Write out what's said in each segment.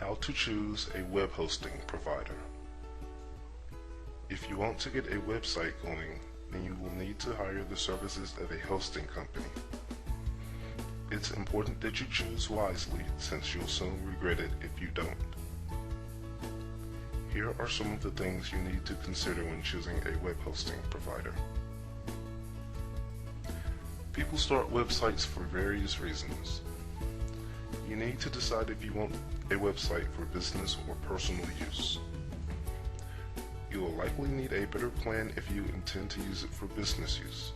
How to choose a web hosting provider. If you want to get a website going, then you will need to hire the services of a hosting company. It's important that you choose wisely, since you'll soon regret it if you don't. Here are some of the things you need to consider when choosing a web hosting provider. People start websites for various reasons. You need to decide if you want a website for business or personal use. You will likely need a better plan if you intend to use it for business use.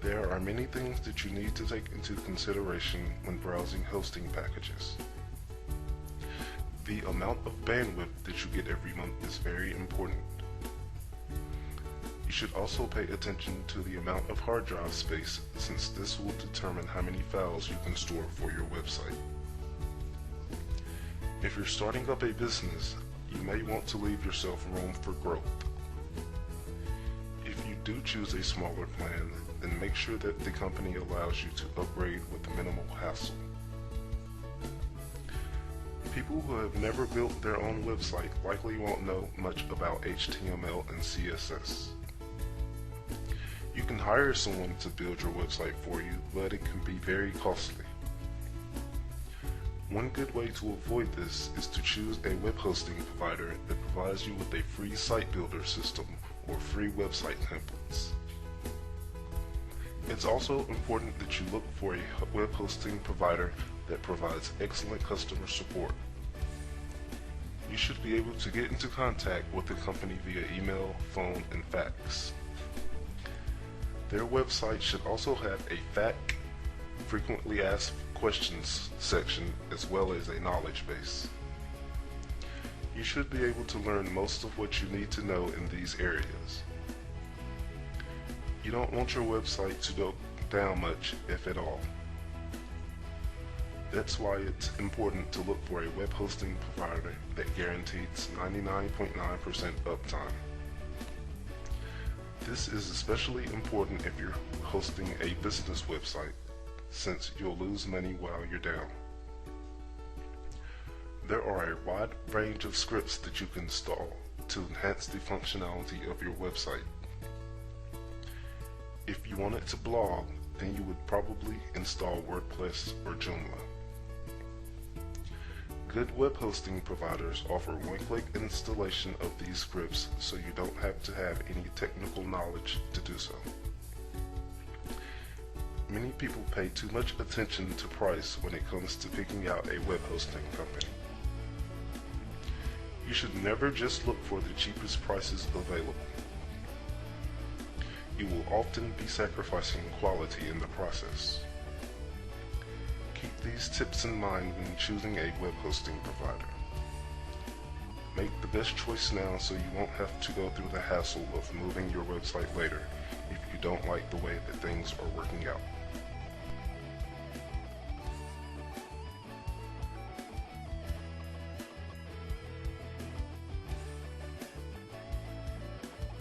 There are many things that you need to take into consideration when browsing hosting packages. The amount of bandwidth that you get every month is very important. You should also pay attention to the amount of hard drive space, since this will determine how many files you can store for your website. If you're starting up a business, you may want to leave yourself room for growth. If you do choose a smaller plan, then make sure that the company allows you to upgrade with minimal hassle. People who have never built their own website likely won't know much about HTML and CSS. You can hire someone to build your website for you, but it can be very costly. One good way to avoid this is to choose a web hosting provider that provides you with a free site builder system or free website templates. It's also important that you look for a web hosting provider that provides excellent customer support. You should be able to get into contact with the company via email, phone, and fax. Their website should also have a FAQ, frequently asked questions section, as well as a knowledge base. You should be able to learn most of what you need to know in these areas. You don't want your website to go down much, if at all. That's why it's important to look for a web hosting provider that guarantees 99.9% uptime. This is especially important if you're hosting a business website, since you'll lose money while you're down. There are a wide range of scripts that you can install to enhance the functionality of your website. If you wanted to blog, then you would probably install WordPress or Joomla. Good web hosting providers offer one-click installation of these scripts, so you don't have to have any technical knowledge to do so. Many people pay too much attention to price when it comes to picking out a web hosting company. You should never just look for the cheapest prices available. You will often be sacrificing quality in the process. Keep these tips in mind when choosing a web hosting provider. Make the best choice now so you won't have to go through the hassle of moving your website later if you don't like the way that things are working out.